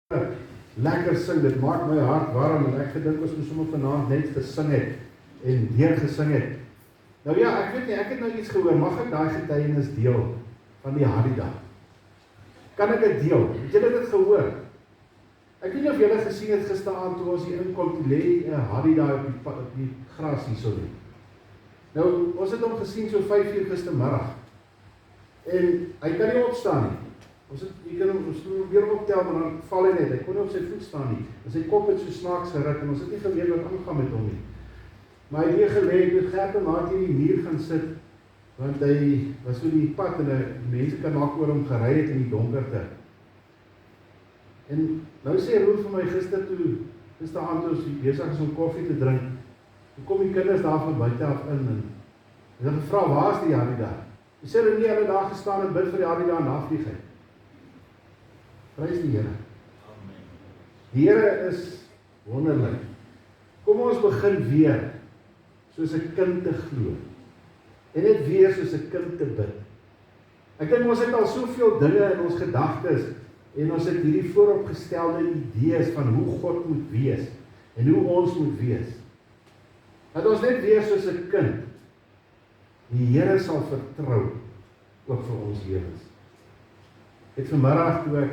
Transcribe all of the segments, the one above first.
lekker sing, dit maak my hart warm en ek gedink ons moes sommer vanaand net gesing het en weer gesing het. Nou ja, ek weet nie, ek het nou iets gehoor, mag ek daai getuienis deel van die Hadida? Kan ek dit deel? Het julle dit gehoor? Ek weet nie of julle gesien het gisteraand toe ons hier inkom, toe lê 'n Hadida op die gras hierso nie. Nou, ons het hom gesien so 5 uur gistermiddag. En hy kan nie opstaan nie. Ons kan hom weer optel, maar dan val hy net. Hy kon nie op sy voet staan nie. En sy kop het so snaaks geruk en ons het nie geweet wat aangaan met hom nie. Maar hy het gelê, het Gert en Maat hier die muur gaan sit, want hy was so die pad en die mense kan dalk oor hom gery het in die donkerte. En nou sê Roel vir my gisteraand toe ons besig is om koffie te drink, toe kom die kinders daar van buite af in en hulle het gevra, waar is die Hadida? Hy sê hulle nie, hulle daar gestaan en bid vir die Hadida en afvlieg hy. Prys die Here. Die Here is wonderlik. Kom ons begin weer soos 'n kind te glo. En net weer soos 'n kind te bid. Ek dink ons het al soveel dinge in ons gedagtes en ons het hierdie vooropgestelde idees van hoe God moet wees en hoe ons moet wees. Dat ons net weer soos 'n kind die Here sal vertrou ook vir ons lewens. Ek het vanmiddag toe ek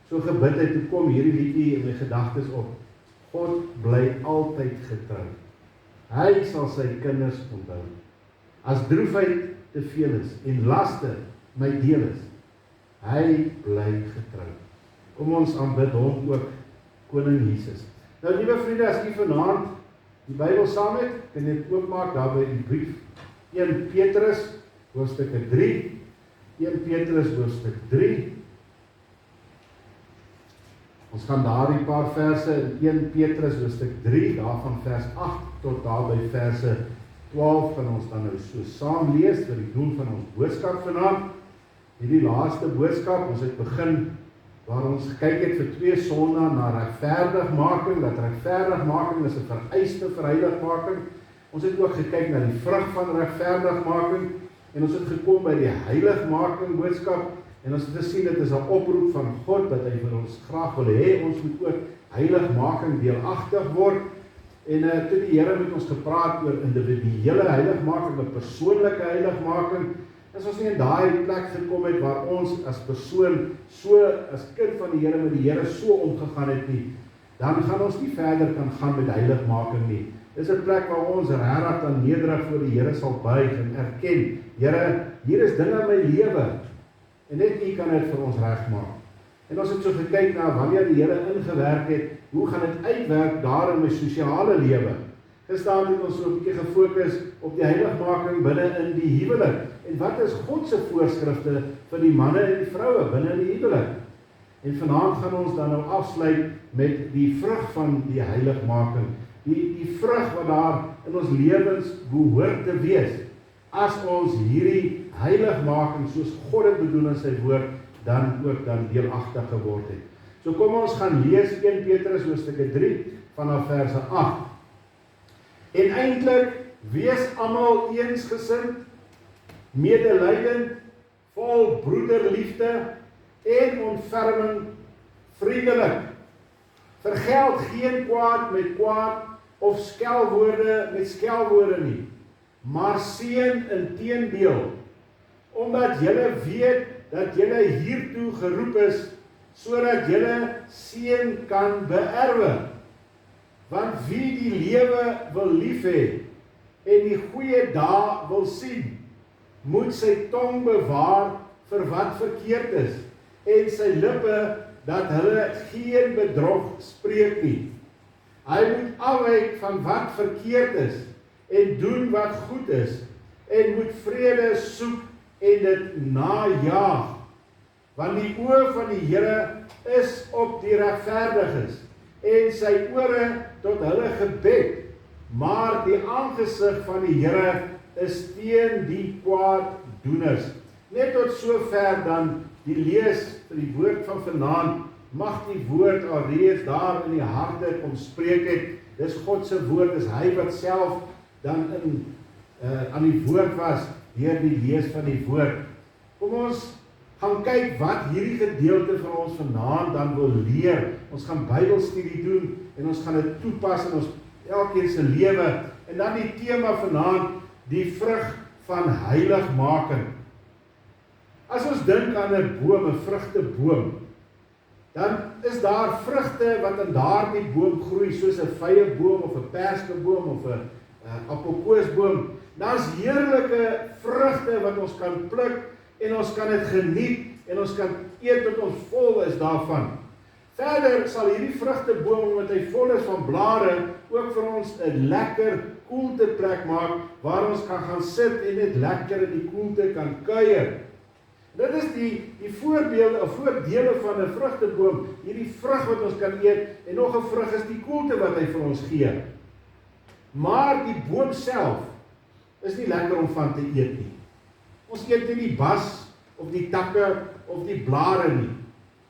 so gebid het, toe kom hierdie liedjie in my gedagtes op. God bly altyd getrou. Hy sal sy kinders onthou. As droefheid te veel is en laste my deel is, hy bly getrou. Kom ons aanbid hom ook, Koning Jesus. Nou liewe vriende, as jy vanaand die Bybel saam het, kan jy dit oopmaak daar by die brief 1 Petrus hoofstuk 3. 1 Petrus hoofstuk 3. Ons gaan daar die paar verse in 1 Petrus hoofstuk 3, daarvan vers 8 tot daar by verse 12 kan ons dan nou so saam lees vir die doel van ons boodskap vanaand. Hierdie laaste boodskap, ons het begin waar ons gekyk het vir 2 sondae na regverdigmaking, dat regverdigmaking is 'n vereiste vir heiligmaking. Ons het ook gekyk na die vrug van regverdigmaking en ons het gekom by die heiligmaking boodskap en ons het gesien dit is 'n oproep van God dat hy vir ons graag wil hê ons moet ook heiligmaking deelagtig word. En toe die Here met ons gepraat oor individuele heiligmaking, 'n persoonlike heiligmaking, as ons nie in daai plek gekom het waar ons as persoon so as kind van die Here met die Here so omgegaan het nie, dan gaan ons nie verder kan gaan met heiligmaking nie. Dis 'n plek waar ons regtig dan nederig voor die Here sal buig en erken, Here, hier is dinge in my lewe en net U kan dit vir ons regmaak. En ons het so gekyk na wanneer die Here ingewerk het, hoe gaan dit uitwerk daar in my sosiale lewe? Gister het ons so 'n bietjie gefokus op die heiligmaking binne in die huwelik. En wat is God se voorskrifte vir die manne en die vroue binne in die huwelik? En vanaand gaan ons dan nou afsluit met die vrug van die heiligmaking. Die vrug wat daar in ons lewens behoort te wees, as ons hierdie heiligmaking soos God dit bedoel in sy woord, dan ook dan deelagtig geword het. So kom ons gaan lees 1 Petrus hoofstuk 3 vanaf verse 8. En eintlik, wees almal eensgesind, medelydend, vol broederliefde en ontferming, vriendelik. Vergeld geen kwaad met kwaad of skelwoorde met skelwoorde nie, maar seën inteendeel, omdat julle weet dat julle hiertoe geroep is, sodat julle seën kan beerwe. Want wie die lewe wil lief hê en die goeie dae wil sien, moet sy tong bewaar vir wat verkeerd is en sy lippe dat hulle geen bedrog spreek nie. Hy moet afwyk van wat verkeerd is en doen wat goed is en moet vrede soek en dit najaag. Want die oë van die Here is op die regverdiges en sy ore tot hulle gebed, maar die aangesig van die Here is teen die kwaaddoeners. Net tot sover dan die lees vir die woord van vanaand, mag die woord alreeds daar in die harte kom spreek het. Dis God se woord, is hy wat self dan aan die woord was deur die lees van die woord. Kom ons gaan kyk wat hierdie gedeelte van ons vanaand dan wil leer. Ons gaan Bybelstudie doen en ons gaan dit toepas in ons elkeen se lewe. En dan die tema vanaand, die vrug van heiligmaking. As ons dink aan 'n boom, 'n vrugteboom, dan is daar vrugte wat in daardie boom groei, soos 'n vyeboom of 'n perskeboom of 'n appelkoesboom. Daar's heerlike vrugte wat ons kan pluk en ons kan dit geniet en ons kan eet tot ons vol is daarvan. Verder sal hierdie vrugteboom, omdat hy vol is van blare, ook vir ons 'n lekker koelteplek maak waar ons kan gaan sit en net lekker in die koelte kan kuier. Dit is die voorbeelde of voordele van 'n vrugteboom, hierdie vrug wat ons kan eet en nog 'n vrug is die koelte wat hy vir ons gee. Maar die boom self is nie lekker om van te eet nie. Ons eet nie die bas of die takke of die blare nie.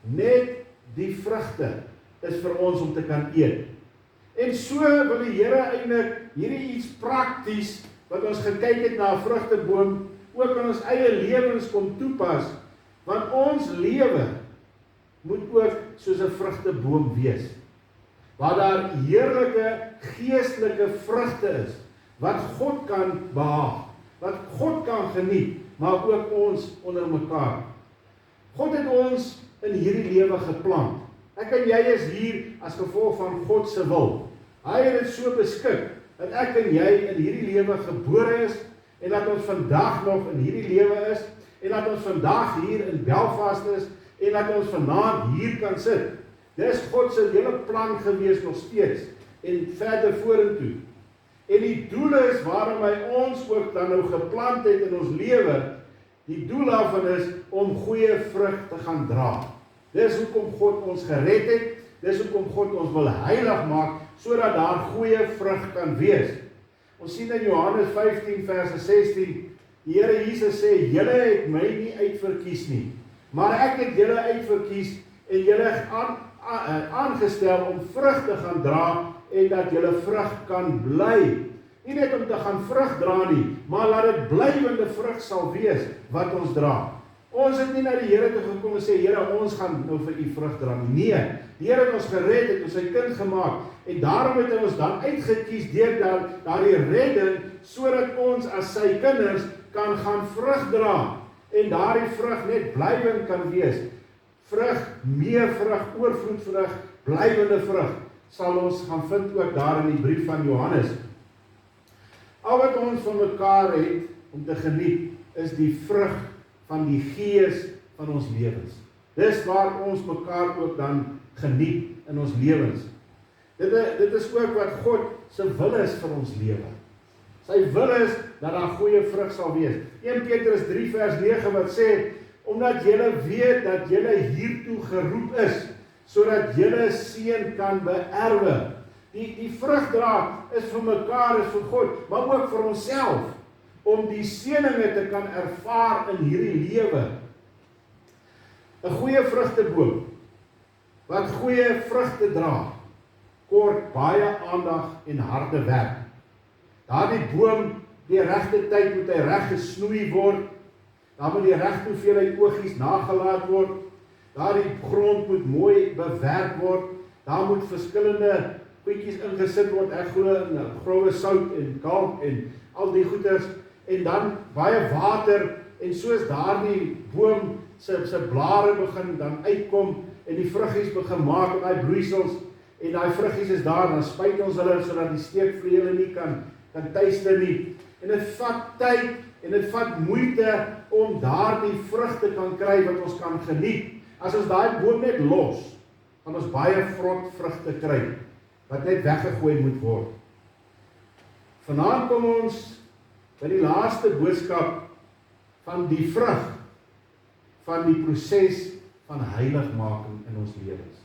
Net die vrugte is vir ons om te kan eet. En so wil die Here eintlik hierdie iets prakties wat ons gekyk het na 'n vrugteboom ook in ons eie lewens kom toepas, want ons lewe moet ook soos 'n vrugteboom wees, waar daar heerlike geestelike vrugte is, wat God kan behaag, wat God kan geniet, maar ook ons onder mekaar. God het ons in hierdie lewe geplant. Ek en jy is hier as gevolg van God se wil. Hy het dit so beskik, dat ek en jy in hierdie lewe gebore is, en dat ons vandag nog in hierdie lewe is, en dat ons vandag hier in Belfast is, en dat ons vanaand hier kan sit. Dis God se hele plan gewees nog steeds, en verder vorentoe. En die doel is waarom hy ons ook dan nou geplant het in ons lewe, die doel daarvan is om goeie vrug te gaan dra. Dis hoekom God ons gered het, dis hoekom God ons wil heilig maak, sodat daar goeie vrug kan wees. Ons sien in Johannes 15 vers 16, die Here Jesus sê, julle het my nie uitverkies nie, maar ek het julle uitverkies en julle aangestel om vrug te gaan dra en dat julle vrug kan bly. Nie net om te gaan vrug dra nie, maar laat dit blywende vrug sal wees wat ons dra. Ons het nie na die Here toe gekom en sê, Here, ons gaan nou vir u vrug dra nie. Nee, die Here het ons gered, het ons sy kind gemaak, en daarom het hy ons dan uitgekies deur daardie redding, sodat ons as sy kinders kan gaan vrug dra, en daardie vrug net blywend kan wees. Vrug, meer vrug, oorvloed vrug, blywende vrug, sal ons gaan vind ook daar in die brief van Johannes. Al wat ons van mekaar het om te geniet, is die vrug van die gees van ons lewens. Dis waar ons mekaar ook dan geniet in ons lewens. Dit is ook wat God se wil is vir ons lewe. Sy wil is dat daar goeie vrug sal wees. 1 Petrus 3 vers 9 wat sê, omdat julle weet dat julle hiertoe geroep is, sodat julle seën kan beerwe. Die vrugdra is vir mekaar, is vir God, maar ook vir onsself, om die seëninge te kan ervaar in hierdie lewe. 'n Goeie vrugteboom, wat goeie vrugte dra, kort baie aandag en harde werk. Daardie boom, die regte tyd moet hy reg gesnoei word, daar moet die regte hoeveelheid oogies nagelaat word, daardie grond moet mooi bewerk word, daar moet verskillende goedjies ingesit word, ek glo in grove sout en kalk en al die goeders, en dan baie water, en soos daardie boom se blare begin dan uitkom, en die vruggies begin maak, en die bloeisels, en die vruggies is daar, dan spuit ons hulle, sodat die steekvleuele nie kan tuiste nie, en dit vat tyd, en dit vat moeite, om daardie vrugte kan kry, wat ons kan geniet. As ons daai boom net los, gaan ons baie vrot vrugte kry, wat net weggegooi moet word. Vanaand kom ons by die laaste boodskap van die vrug van die proses van heiligmaking in ons lewens.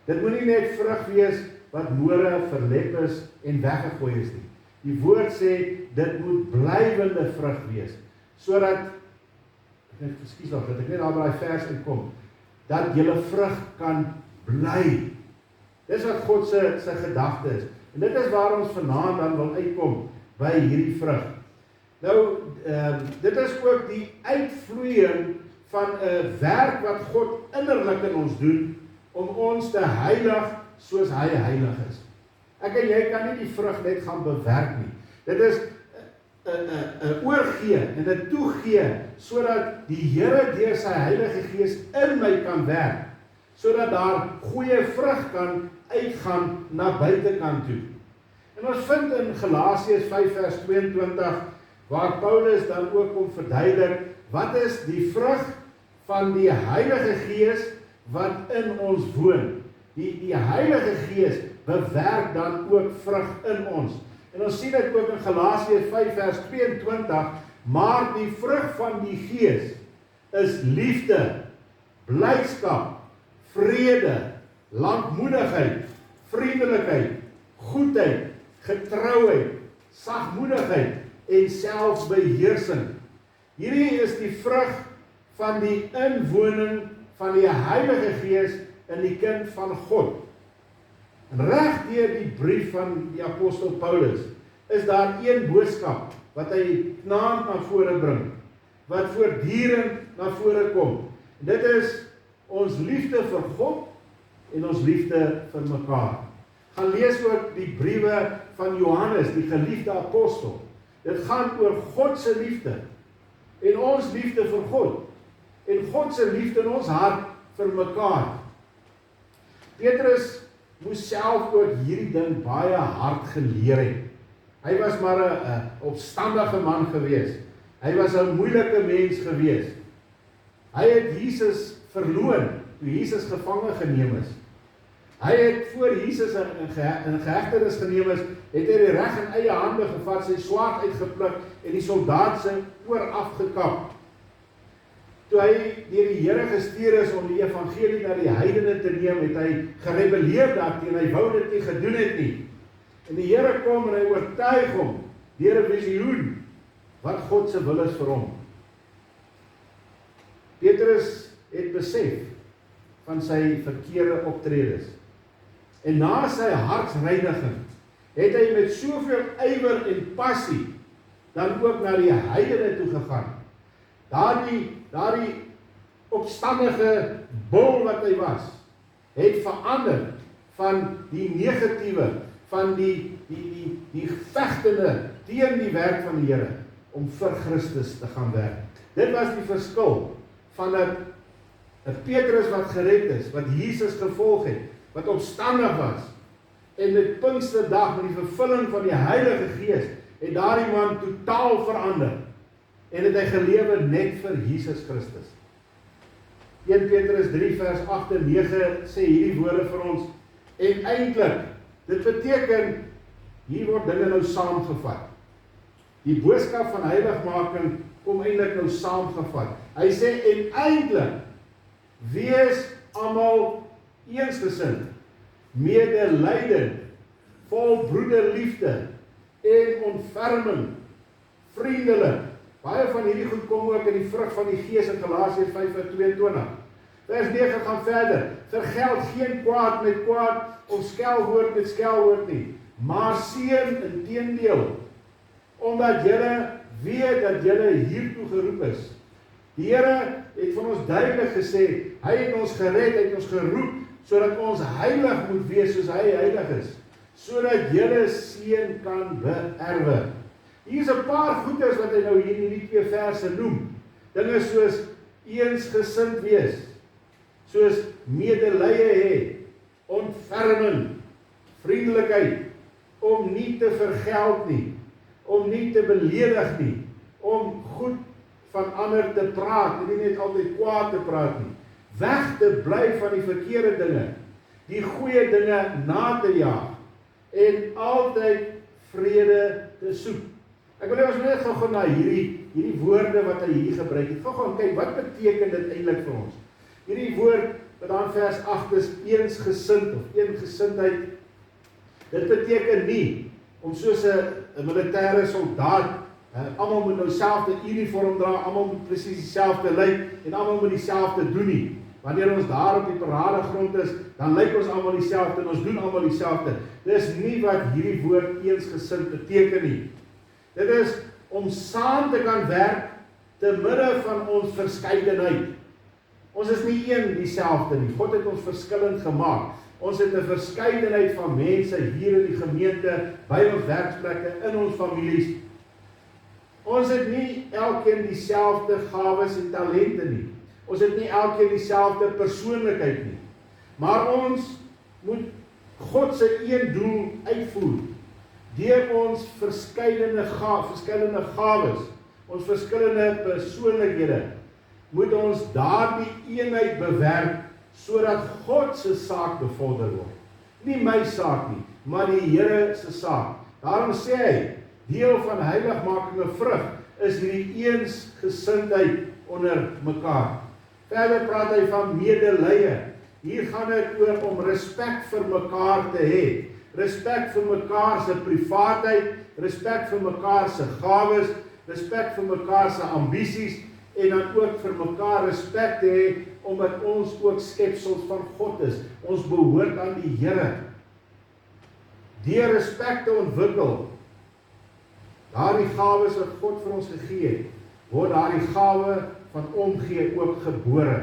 Dit moet nie net vrug wees wat môre verlep is en weggegooi is nie. Die woord sê dit moet blywende vrug wees, sodat dat ek net daar by die vers inkom, dat julle vrug kan bly. Dis wat God se gedagte is. En dit is waar ons vanaand dan wil uitkom by hierdie vrug. Nou, dit is ook die uitvloeiing van 'n werk wat God innerlik in ons doen, om ons te heilig soos hy heilig is. Ek en jy kan nie die vrug net gaan bewerk nie. Dit is 'n oorgee en 'n toegee, sodat die Here deur sy Heilige Gees in my kan werk, sodat daar goeie vrug kan uitgaan na buitekant toe. En ons vind in Galasiërs 5 vers 22, waar Paulus dan ook kom verduidelik, wat is die vrug van die Heilige Gees wat in ons woon. Die Heilige Gees bewerk dan ook vrug in ons. En ons sien dit ook in Galasiërs 5 vers 22, maar die vrug van die Gees is liefde, blydskap, vrede, lankmoedigheid, vriendelikheid, goedheid, getrouheid, sagmoedigheid en selfbeheersing. Hierdie is die vrug van die inwoning van die Heilige Gees in die kind van God. En reg deur die brief van die apostel Paulus is daar een boodskap wat hy knaand na vore bring, wat voortdurend na vore kom. En dit is ons liefde vir God en ons liefde vir mekaar. Gaan lees ook die briewe van Johannes, die geliefde apostel. Dit gaan oor God se liefde en ons liefde vir God en God se liefde in ons hart vir mekaar. Petrus moes self ook hierdie ding baie hard geleer het. Hy was maar 'n opstandige man gewees. Hy was 'n moeilike mens gewees. Hy het Jesus verloon toe Jesus gevange geneem is. Hy het voor Jesus in gehegtenis geneem is, het hy die reg in eie hande gevat, sy swaard uitgepluk en die soldaat se oor afgekap. Toe hy deur die Here gestuur is om die evangelie na die heidene te neem, het hy gerebelleer daarteen, hy wou dit nie gedoen het nie. En die Here kom en hy oortuig hom deur 'n visioen wat God se wil is vir hom. Petrus het besef van sy verkeerde optredes. En na sy hartsreiniging het hy met soveel ywer en passie dan ook na die heidene toe gegaan. Daardie opstandige bul wat hy was, het verander van die negatiewe, van die vegtende teen die werk van die Here, om vir Christus te gaan werk. Dit was die verskil van 'n Petrus wat gered is, wat Jesus gevolg het, wat opstandig was, en met Pinksterdag, met die vervulling van die Heilige Gees, het daardie man totaal verander, en het hy gelewe net vir Jesus Christus. 1 Petrus 3 vers 8 en 9 sê hierdie woorde vir ons, en eintlik, dit beteken, hier word dinge nou saamgevat. Die boodskap van heiligmaking kom eintlik nou saamgevat. Hy sê, en eintlik, wees almal eensgesind, medelydend, vol broederliefde en ontferming, vriendelik. Baie van hierdie goed kom ook in die vrug van die Gees in Galasiërs 5:22. Vers 9 gaan verder. Vergeld geen kwaad met kwaad of skelwoord met skelwoord nie, maar seën inteendeel, omdat julle weet dat julle hiertoe geroep is. Die Here het van ons duidelik gesê, hy het ons gered, hy het ons geroep, sodat ons heilig moet wees soos hy heilig is, sodat julle seën kan beerwe. Hier is 'n paar goeders wat hy nou hier in hierdie 2 verse noem. Dinge soos eensgesind wees, soos medelee hê, ontferming, vriendelikheid, om nie te vergeld nie, om nie te beledig nie, om goed van ander te praat, en nie net altyd kwaad te praat nie, weg te bly van die verkeerde dinge, die goeie dinge na te jaag, en altyd vrede te soek. Ek wil ons net gou na hierdie woorde wat hy hier gebruik het. Gou kyk, wat beteken dit eintlik vir ons? Hierdie woord wat daar in vers 8 is, eensgesind of eengesindheid. Dit beteken nie om soos 'n militêre soldaat, almal moet nou dieselfde uniform dra, almal moet presies dieselfde lyk en almal moet dieselfde doen nie. Wanneer ons daar op die paradegrond is, dan lyk ons almal dieselfde en ons doen almal dieselfde. Dis nie wat hierdie woord eensgesind beteken nie. Dit is om saam te kan werk te midde van ons verskeidenheid. Ons is nie een dieselfde nie. God het ons verskillend gemaak. Ons het 'n verskeidenheid van mense hier in die gemeente, by ons werksplekke, in ons families. Ons het nie elkeen dieselfde gawes en talente nie. Ons het nie elkeen dieselfde persoonlikheid nie. Maar ons moet God se een doel uitvoer deur ons verskillende gawes, ons verskillende persoonlikhede, moet ons daardie eenheid bewerk sodat God se saak bevorder word. Nie my saak nie, maar die Here se saak. Daarom sê hy, deel van heiligmaking 'n vrug is hierdie eensgesindheid onder mekaar. Verder praat hy van medelee. Hier gaan dit oor om respek vir mekaar te hê. Respek vir mekaar se privaatheid, respek vir mekaar se gawes, respek vir mekaar se ambisies en dan ook vir mekaar respek te hê omdat ons ook skepsels van God is. Ons behoort aan die Here. Deur respek te ontwikkel, daardie gawes wat God vir ons gegee het, word daardie gawe van omgee ook gebore.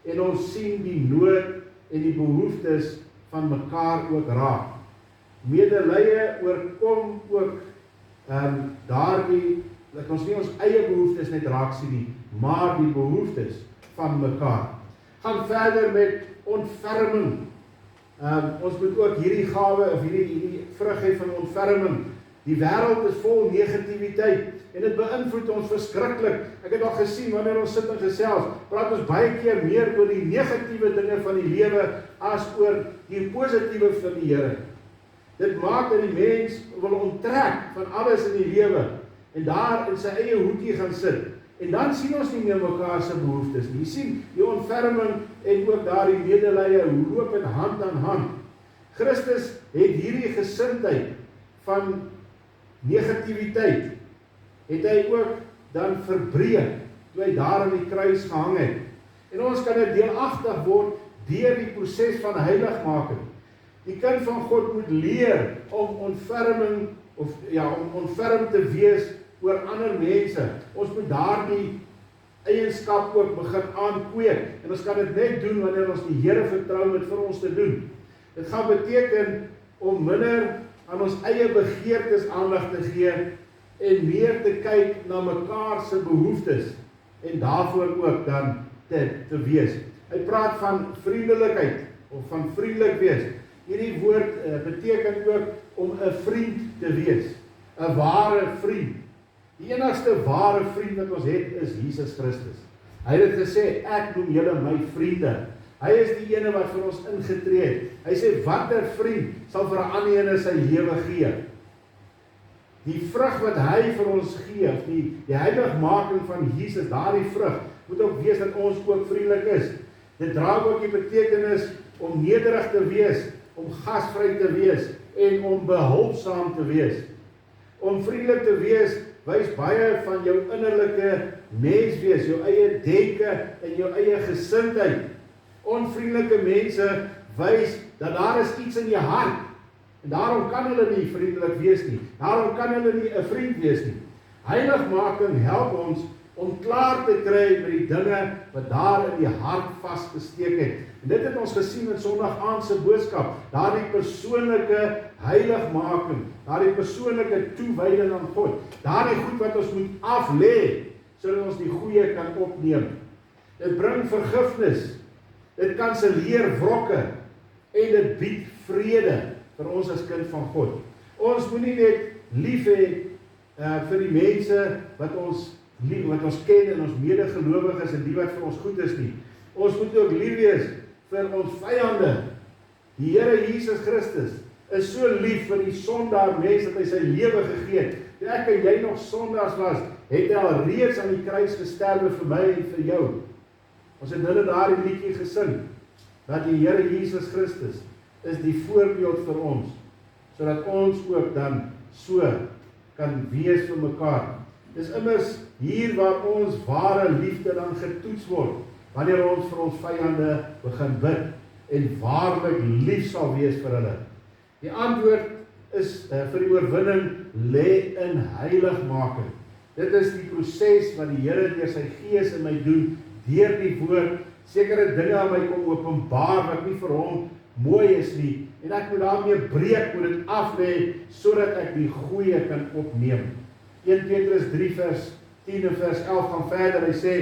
En ons sien die nood en die behoeftes van mekaar ook raak. Medelee oorkom ook daardie, dat ons nie ons eie behoeftes net raak sien nie, maar die behoeftes van mekaar. Gaan verder met ontferming. Ons moet ook hierdie gawe, of hierdie vrug hê van ontferming. Die wêreld is vol negativiteit en dit beïnvloed ons verskriklik. Ek het al gesien, wanneer ons sit en gesels, praat ons baie keer meer oor die negatiewe dinge van die lewe as oor die positiewe van die Here. Dit maak dat die mens wil onttrek van alles in die lewe en daar in sy eie hoekie gaan sit. En dan sien ons nie meer mekaar se behoeftes nie. Jy sien, die ontferming en ook daardie medelee loop in hand aan hand. Christus het hierdie gesindheid van negativiteit, het hy ook dan verbreek, toe hy daar aan die kruis gehang het. En ons kan dit deelagtig word deur die proses van heiligmaking. Die kind van God moet leer om ontferming, om ontferm te wees oor ander mense. Ons moet daardie eienskap ook begin aankweek. En ons kan dit net doen wanneer ons die Here vertrou met vir ons te doen. Dit gaan beteken om minder aan ons eie begeertes aandag te gee en meer te kyk na mekaar se behoeftes en daarvoor ook dan te wees. Hy praat van vriendelikheid of van vriendelik wees. Hierdie woord beteken ook om 'n vriend te wees, 'n ware vriend. Die enigste ware vriend wat ons het is Jesus Christus. Hy het gesê, ek noem julle my vriende. Hy is die ene wat vir ons ingetree het. Hy sê, watter vriend sal vir 'n ander ene sy lewe gee? Die vrug wat hy vir ons gee, of die heiligmaking van Jesus, daardie vrug, moet ook wees dat ons ook vriendelik is. Dit dra ook die betekenis om nederig te wees, om gasvry te wees en om behulpsaam te wees. Om vriendelik te wees, wys baie van jou innerlike menswees, jou eie denke en jou eie gesindheid. Onvriendelike mense wys dat daar is iets in jou hart en daarom kan hulle nie vriendelik wees nie. Daarom kan hulle nie 'n vriend wees nie. Heiligmaking help ons om klaar te kry met die dinge wat daar in die hart vasgesteek het. En dit het ons gesien in Sondag aand se boodskap, daardie persoonlike heiligmaking, daardie persoonlike toewyding aan God, daardie goed wat ons moet aflê sodat ons die goeie kan opneem. Dit bring vergifnis, dit kanselleer wrokke en dit bied vrede vir ons as kind van God. Ons moet nie net lief hê vir die mense wat ons ken en ons medegelowiges en die wat vir ons goed is nie. Ons moet ook lief wees vir ons vyande. Die Here Jesus Christus is so lief vir die sondaar mens dat hy sy lewe gegee het. Toe ek en jy nog sondaars was, het hy al reeds aan die kruis gesterwe vir my en vir jou. Ons het hulle daardie liedjie gesing, dat die Here Jesus Christus is die voorbeeld vir ons, sodat ons ook dan so kan wees vir mekaar. Dis immers hier waar ons ware liefde dan getoets word, wanneer ons vir ons vyande begin bid en waarlik lief sal wees vir hulle. Die antwoord is vir die oorwinning lê in heiligmaking. Dit is die proses wat die Here deur sy Gees in my doen, deur die woord, sekere dinge aan my kom openbaar wat nie vir hom mooi is nie, en ek moet daarmee breek, moet dit aflê, sodat ek die goeie kan opneem. 1 Petrus 3 vers 10 en vers 11 gaan verder, hy sê,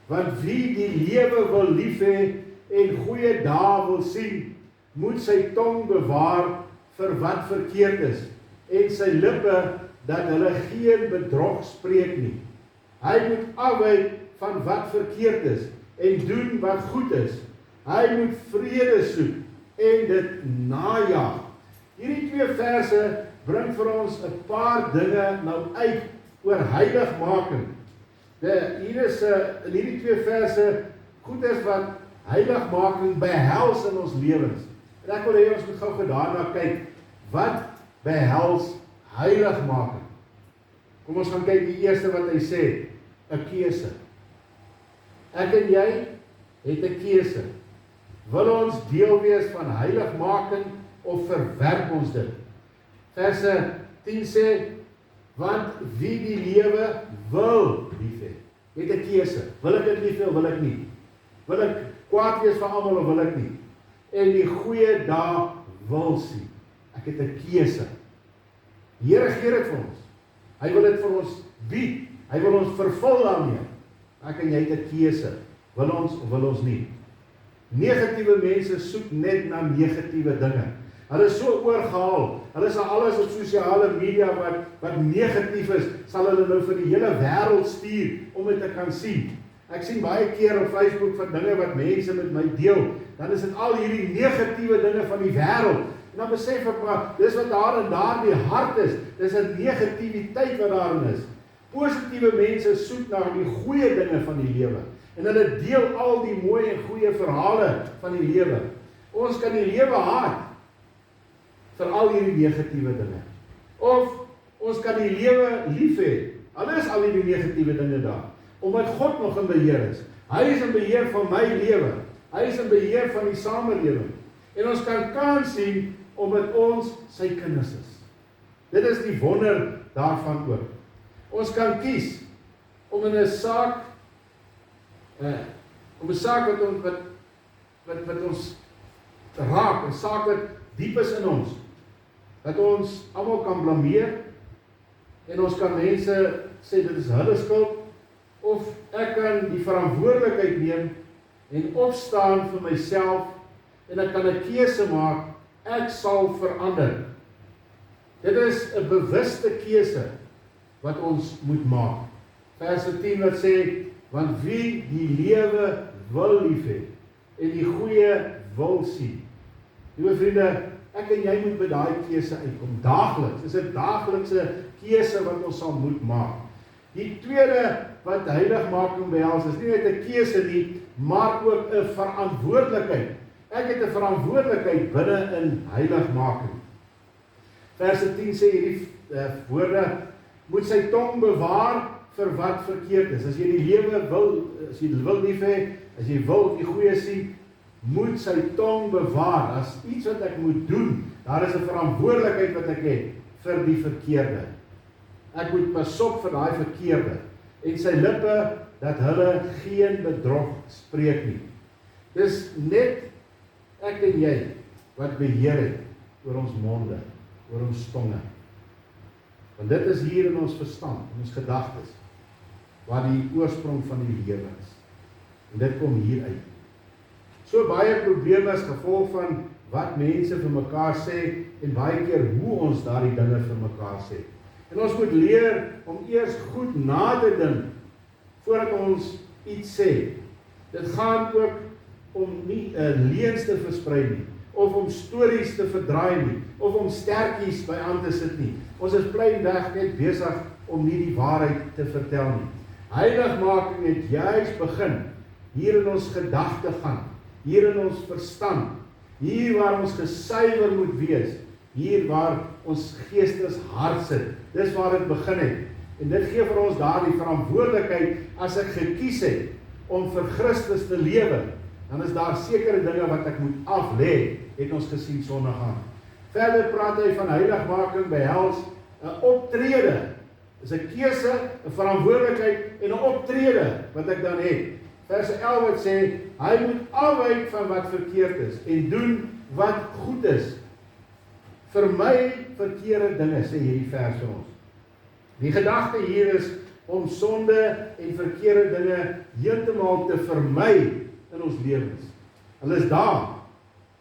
want wie die lewe wil lief hê en goeie dae wil sien, moet sy tong bewaar vir wat verkeerd is, en sy lippe dat hulle geen bedrog spreek nie. Hy moet afwyk van wat verkeerd is, en doen wat goed is. Hy moet vrede soek, en dit najag. Hierdie 2 verse bring vir ons 'n paar dinge nou uit oor heiligmaking. Hier is in hierdie 2 verse goed is wat heiligmaking behels in ons lewens. En ek wil hê ons moet gou daarna kyk, wat behels heiligmaking? Kom ons gaan kyk die eerste wat hy sê, 'n keuse. Ek en jy het 'n keuse. Wil ons deel wees van heiligmaking of verwerp ons dit? Verse 10 sê, want wie die lewe wil lief hê, het 'n keuse. Wil ek dit lief hê of wil ek nie? Wil ek kwaad wees vir almal of wil ek nie? En die goeie dae wil sien. Ek het 'n keuse. Die Here gee dit vir ons. Hy wil dit vir ons bied. Hy wil ons vervul daarmee. Ek en jy het 'n keuse. Wil ons of wil ons nie? Negatiewe mense soek net na negatiewe dinge. Hulle is so oorgehaal. Hulle sal alles op sosiale media wat negatief is, sal hulle nou vir die hele wêreld stuur om dit te kan sien. Ek sien baie keer op Facebook van dinge wat mense met my deel. Dan is dit al hierdie negatiewe dinge van die wêreld. En dan besef ek maar, dis wat daar in daardie hart is. Dis 'n negativiteit wat daarin is. Positiewe mense soek na die goeie dinge van die lewe. En hulle deel al die mooi en goeie verhale van die lewe. Ons kan die lewe haat vir al hierdie negatiewe dinge. Of ons kan die lewe lief hê. Al is al hierdie negatiewe dinge daar. Omdat God nog in beheer is. Hy is in beheer van my lewe. Hy is in beheer van die samelewing. En ons kan kans sien omdat ons sy kinders is. Dit is die wonder daarvan ook. Ons kan kies om in 'n saak wat ons raak, 'n saak wat diep is in ons, dat ons almal kan blameer en ons kan mense sê dit is hulle skuld, of ek kan die verantwoordelikheid neem en opstaan vir myself en ek kan 'n keuse maak, ek sal verander. Dit is 'n bewuste keuse wat ons moet maak. Vers 10 wat sê, want wie die lewe wil lief hê en die goeie wil sien. Liewe vriende, ek en jy moet by daai keuse uitkom. Daagliks, is 'n daaglikse keuse wat ons sal moet maak. Die tweede wat heiligmaking behels, is nie net 'n keuse nie, maar ook 'n verantwoordelikheid. Ek het 'n verantwoordelikheid binne in heiligmaking. Verse 10 sê hierdie woorde, moet sy tong bewaar vir wat verkeerd is. As jy die lewe wil, as jy wil lief hê, as jy wil die goeie sien, moet sy tong bewaar. As iets wat ek moet doen, daar is 'n verantwoordelikheid wat ek het vir die verkeerde. Ek moet pas op vir daai verkeerde. En sy lippe, dat hulle geen bedrog spreek nie. Dis net ek en jy wat beheer het oor ons monde, oor ons tonge. Want dit is hier in ons verstand, in ons gedagtes, waar die oorsprong van die lewe is. En dit kom hier uit. So baie probleme is gevolg van wat mense vir mekaar sê, en baie keer hoe ons daardie dinge vir mekaar sê. En ons moet leer om eers goed na te dink, voordat ons iets sê. Dit gaan ook om nie leuns te versprei nie, of om stories te verdraai nie, of om stertjies by aan te sit nie. Ons is pleinweg net besig om nie die waarheid te vertel nie. Heiligmaking het juis begin, hier in ons gedagtegang, hier in ons verstand, hier waar ons gesuiwer moet wees, hier waar ons geesteshart sit. Dis waar dit begin het. En dit gee vir ons daardie verantwoordelikheid, as ek gekies het om vir Christus te lewe, dan is daar sekere dinge wat ek moet aflê, het ons gesien Sondag aan. Verder praat hy van heiligmaking behels 'n optrede. Dis 'n keuse, 'n verantwoordelikheid en 'n optrede wat ek dan het. Vers 11 wat sê, Hy moet afwyk van wat verkeerd is en doen wat goed is. Vermy verkeerde dinge, sê hierdie vers vir ons. Die gedagte hier is om sonde en verkeerde dinge heeltemal te vermy in ons lewens. Hulle is daar,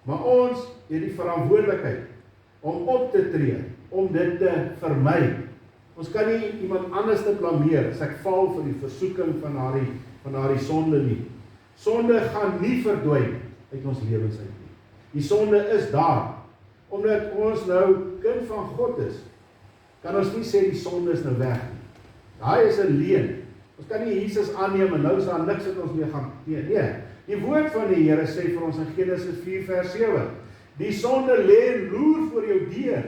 maar ons het die verantwoordelikheid om op te tree, om dit te vermy. Ons kan nie iemand anders te blameer as ek val vir die versoeking van daardie sonde nie. Sonde gaan nie verdwyn uit ons lewens uit nie. Die sonde is daar. Omdat ons nou kind van God is, kan ons nie sê die sonde is nou weg nie. Daai is 'n leuen. Ons kan nie Jesus aanneem en nou is daar niks wat ons mee gaan doen. Nee, die woord van die Here sê vir ons in Genesis 4 vers 7, die sonde lê en loer voor jou deur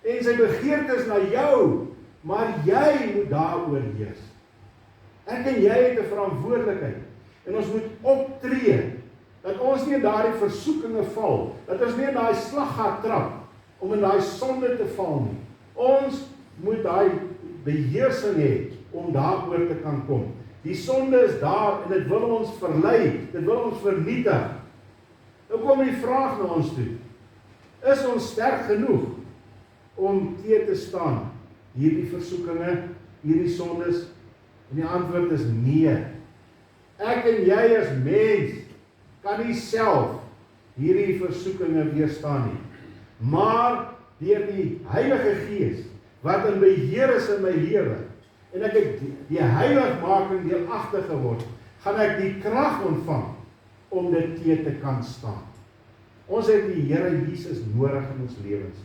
en sy begeertes na jou, maar jy moet daaroor heers. Ek en jy het 'n verantwoordelikheid en ons moet optree dat ons nie in daardie versoekinge val, dat ons nie in daai slaggat trap om in daai sonde te val nie. Ons moet daai beheersing hê om daaroor te kan kom. Die sonde is daar en dit wil ons verlei, dit wil ons vernietig. Nou kom die vraag na ons toe. Is ons sterk genoeg om teen te staan hierdie versoekinge, hierdie sondes? En die antwoord is nee. Ek en jy as mens kan nie self hierdie versoekinge weerstaan nie. Maar deur die Heilige Gees wat in beheer is in my lewe en ek het die heiligmaking deelagtig geword, gaan ek die krag ontvang om dit teen te kan staan. Ons het die Here Jesus nodig in ons lewens.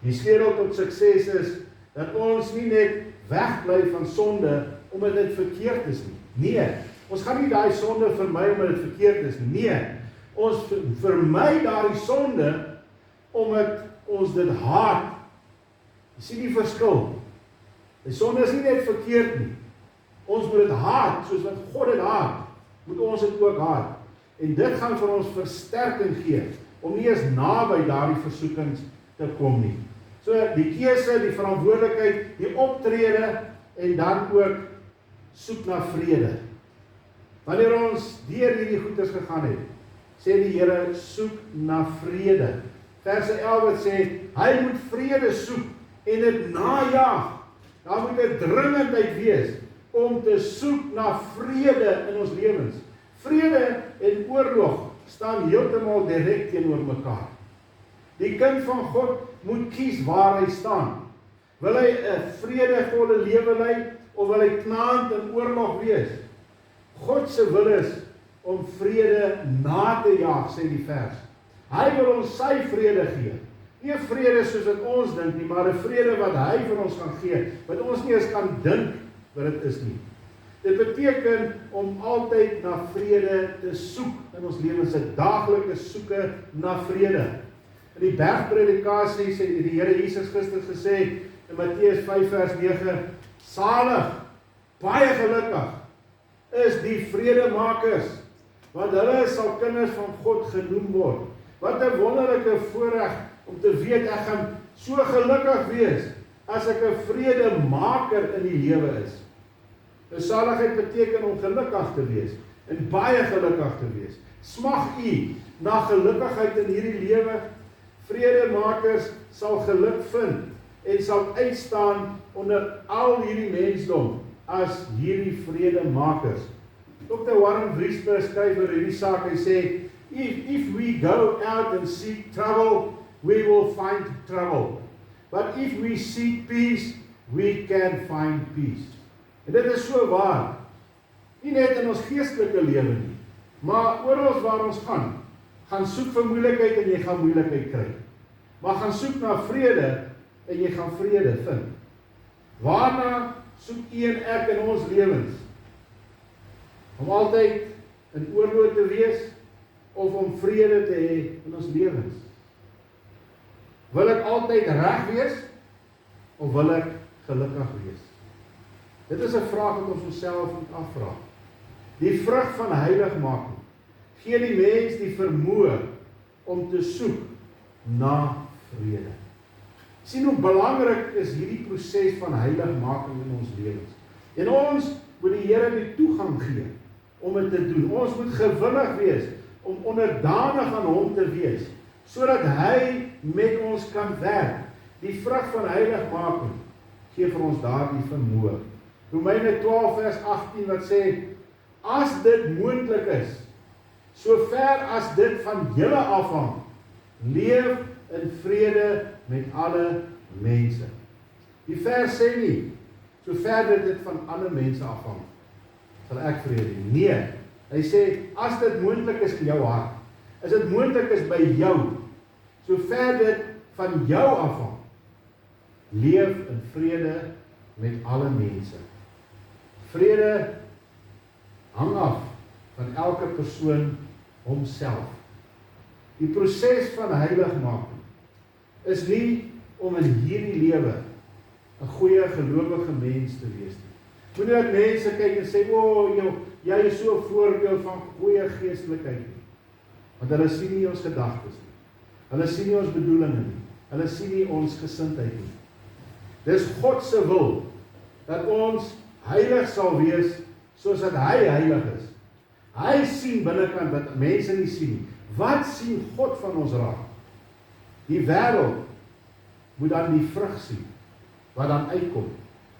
Die sleutel tot sukses is dat ons nie net wegbly van sonde omdat dit verkeerd is nie. Nee, ons gaan nie daai sonde vermy omdat dit verkeerd is nie. Nee, ons vermy daardie sonde omdat ons dit haat. Jy sien die verskil. Die sonde is nie net verkeerd nie. Ons moet dit haat, soos wat God dit haat, moet ons dit ook haat. En dit gaan vir ons versterking gee, om nie eens naby daardie versoekings te kom nie. So die keuse, die verantwoordelikheid, die optrede, en dan ook soek na vrede. Wanneer ons deur hierdie goeders gegaan het, sê die Here, soek na vrede. Vers 11 sê, hy moet vrede soek, en dit najag. Daar moet 'n dringendheid wees om te soek na vrede in ons lewens. Vrede en oorlog staan heeltemal direk teenoor mekaar. Die kind van God moet kies waar hy staan. Wil hy 'n vredevolle lewe lei of wil hy knaand in oorlog wees? God se wil is om vrede na te jaag, sê die vers. Hy wil ons sy vrede gee. Nie 'n vrede soos wat ons dink nie, maar 'n vrede wat hy vir ons kan gee, wat ons nie eens kan dink wat dit is nie. Dit beteken om altyd na vrede te soek in ons lewens, 'n daaglikse soeke na vrede. In die bergpredikasie sê die Here Jesus Christus gesê in Matteus 5 vers 9, salig, baie gelukkig is die vredemakers, want hulle sal kinders van God genoem word. Wat 'n wonderlike voorreg om te weet ek gaan so gelukkig wees as ek 'n vredemaker in die lewe is. Saligheid beteken om gelukkig te wees en baie gelukkig te wees. Smag u na gelukigheid in hierdie lewe? Vredemakers sal geluk vind en sal uitstaan onder al hierdie mensdom as hierdie vredemakers. Dr. Warren Wiersbe skryf oor hierdie saak, hy sê, if we go out and seek trouble, we will find trouble. But if we seek peace, we can find peace. En dit is so waar. Nie net in ons geestelike lewe nie, maar oral waar ons gaan soek vir moeilikheid en jy gaan moeilikheid kry. Maar gaan soek na vrede en jy gaan vrede vind. Waarna soek u en ek in ons lewens? Om altyd in oorlog te wees of om vrede te hê in ons lewens? Wil ek altyd reg wees of wil ek gelukkig wees? Dit is 'n vraag wat ons onsself moet afvra. Die vrug van heiligmaking gee die mens die vermoë om te soek na vrede. Sien hoe belangrik is hierdie proses van heiligmaking in ons lewens. En ons moet die Here die toegang gee om dit te doen. Ons moet gewillig wees om onderdanig aan hom te wees, sodat hy met ons kan werk. Die vrug van heiligmaking gee vir ons daardie vermoë. Romeine 12 vers 18 wat sê, as dit moontlik is, so ver as dit van julle afhang, leef in vrede met alle mense. Die vers sê nie, so ver dit van ander mense afhang, sal ek vrede hê. Nee, hy sê, as dit moontlik is in jou hart, as dit moontlik is by jou, so ver dit van jou afhang, leef in vrede met alle mense. Vrede hang af van elke persoon homself. Die proses van heiligmaking is nie om in hierdie lewe 'n goeie gelowige mens te wees nie. Moenie dat mense kyk en sê, jy is so 'n voorbeeld van goeie geestelikheid nie. Want hulle sien nie ons gedagtes nie. Hulle sien nie ons bedoelinge nie. Hulle sien nie ons gesindheid nie. Dis God se wil dat ons heilig sal wees soos dat hy heilig is. Hy sien binnekant wat mense nie sien nie. Wat sien God van ons raak? Die wêreld moet dan die vrug sien wat dan uitkom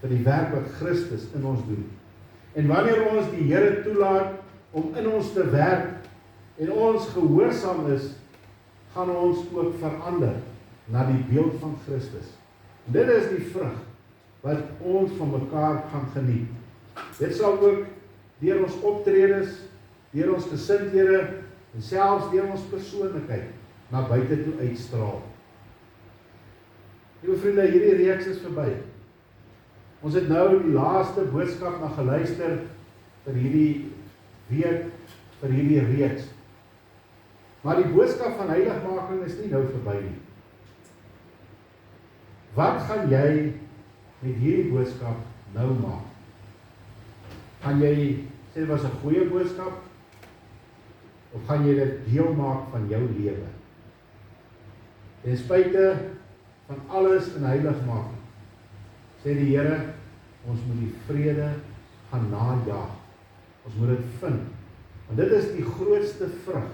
vir die werk wat Christus in ons doen. En wanneer ons die Here toelaat om in ons te werk en ons gehoorsaam is, gaan ons ook verander na die beeld van Christus. En dit is die vrug wat ons van mekaar gaan geniet. Dit sal ook deur ons optredes, deur ons gesindhede en selfs deur ons persoonlikheid na buite toe uitstraal. Liewe vriende, hierdie reeks is verby. Ons het nou die laaste boodskap na geluister vir hierdie week, vir hierdie reeks. Maar die boodskap van heiligmaking is nie nou verby nie. Wat gaan jy met hierdie boodskap nou maak? Gaan jy sê dit was 'n goeie boodskap? Of gaan jy dit deel maak van jou lewe? Ten spyte van alles in heiligmaking, sê die Here, ons moet die vrede gaan najag. Ons moet dit vind. Want dit is die grootste vrug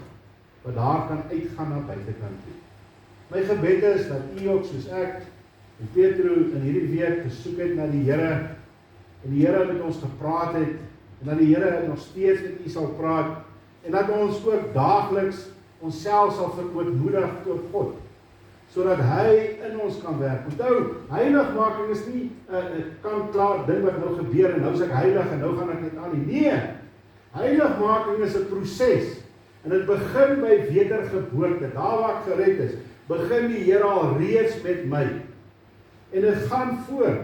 wat daar kan uitgaan na buitekant toe. My gebed is dat u ook soos ek en Petro in hierdie week gesoek het na die Here en die Here met ons gepraat het en dat die Here nog steeds met u sal praat en dat ons ook daagliks onsself sal verootmoedig tot God, sodat hy in ons kan werk. Onthou, heiligmaking is nie 'n kant-klaar ding wat nou gebeur en nou is ek heilig en nou gaan ek net aan nie. Nee, heiligmaking is 'n proses en dit begin by wedergeboorte. Daar waar ek gered is, begin die Here al reeds met my. En dit gaan voort.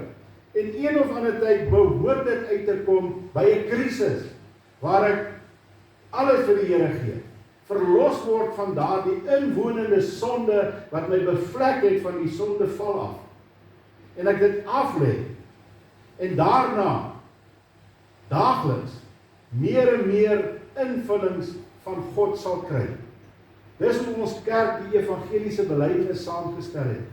En een of ander tyd behoort dit uit te kom by 'n krisis waar ek alles vir die Here gee. Verlos word van daardie inwonende sonde wat my bevlek het van die sondeval af. En ek dit aflê. En daarna daagliks meer en meer invullings van God sal kry. Dis hoe ons kerk die evangeliese belydenis saamgestel het.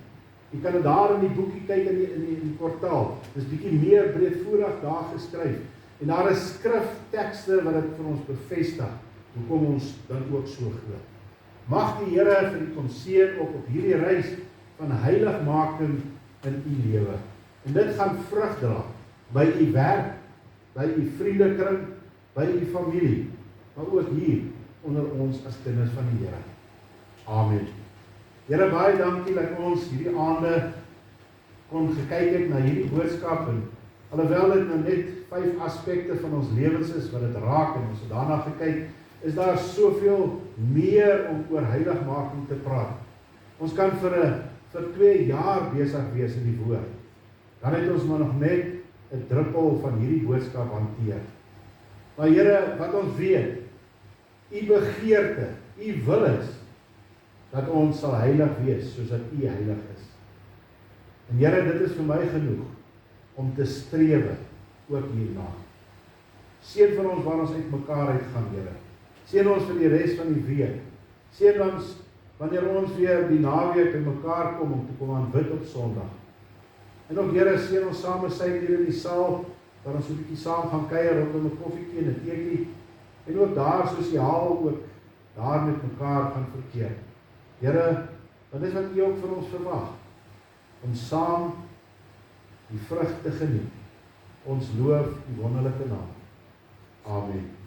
Jy kan dit daar in die boekie kyk in die portaal. Dis bietjie meer breedvoerig daar geskryf. En daar is skriftekste wat dit vir ons bevestig. Hoekom ons dan ook so glo. Mag die Here vir u kom seën op hierdie reis van heiligmaking in u lewe. En dit gaan vrug dra by u werk, by u vriendekring, by u familie, maar ook hier onder ons as kinders van die Here. Amen. Here, baie dankie dat ons hierdie aande kon gekyk het na hierdie boodskap en alhoewel dit nou net 5 aspekte van ons lewens is wat dit raak en ons het daarna gekyk, is daar soveel meer om oor heiligmaking te praat. Ons kan vir 2 jaar besig wees in die woord. Dan het ons maar nog net 'n druppel van hierdie boodskap hanteer. Maar Here, wat ons weet, u begeerte, u wil is dat ons sal heilig wees soos dat u heilig is. En Here, dit is vir my genoeg om te strewe ook hierna. Seën vir ons waar ons uit mekaar uitgaan, Here. Seën ons vir die res van die week. Seën ons wanneer ons weer die naweek by mekaar kom om te kom aanbid op Sondag. En ook Here, seën ons saam met sy hier in die saal, waar ons 'n bietjie saam gaan kuier rondom 'n koffietjie en 'n teetjie. en ook daar sosiaal ook daar met mekaar gaan verkeer. Here, wat is wat U ook van ons verwag? Om saam die vrug te geniet. Ons loof U wonderlike naam. Amen.